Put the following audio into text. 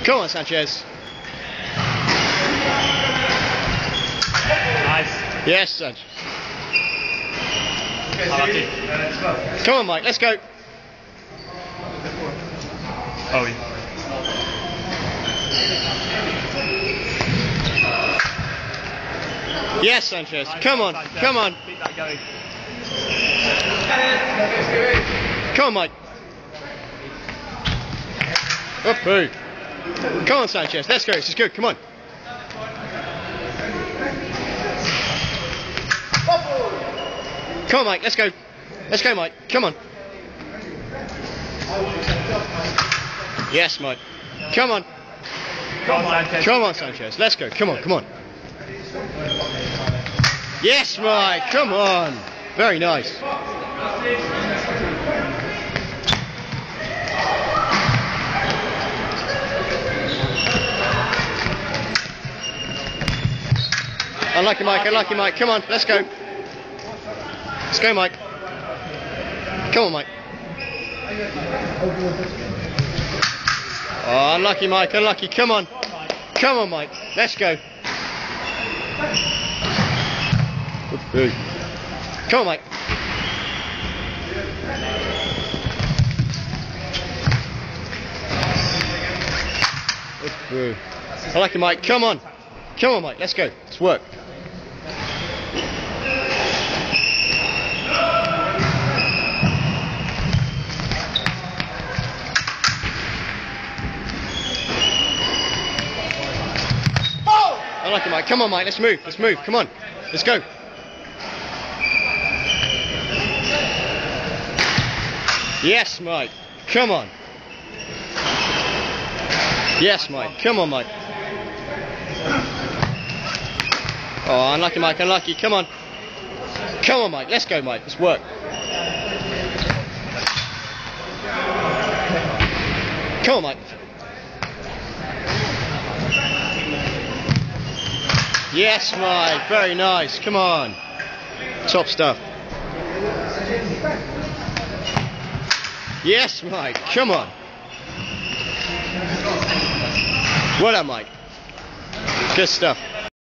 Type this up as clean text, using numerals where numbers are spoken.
Come on, Sanchez. Nice. Yes, Sanchez. Come on, Mike, let's go. Oh, yeah. Yes, Sanchez. Come on, come on. Keep that going. Come on, Mike. Up, through. Come on, Sanchez. Let's go. This is good. Come on. Come on, Mike. Let's go. Let's go, Mike. Come on. Yes, Mike. Come on. Come on, Sanchez. Come on, Sanchez. Let's go. Come on. Come on. Yes, Mike. Come on. Very nice. Unlucky, Mike. Unlucky, Mike. Come on. Let's go. Let's go, Mike. Come on, Mike. Oh, unlucky, Mike. Unlucky. Come on. Come on, Mike. Let's go. Come on, Mike. Unlucky, Mike. Come on. Come on, Mike. Let's go. Let's work. Unlucky, Mike. Come on, Mike. Let's move. Let's move. Come on. Let's go. Yes, Mike. Come on. Yes, Mike. Come on, Mike. Oh, unlucky, Mike. Unlucky. Come on. Come on, Mike. Let's go, Mike. Let's work. Come on, Mike. Yes, Mike. Very nice. Come on. Top stuff. Yes, Mike. Come on. Well done, Mike. Good stuff.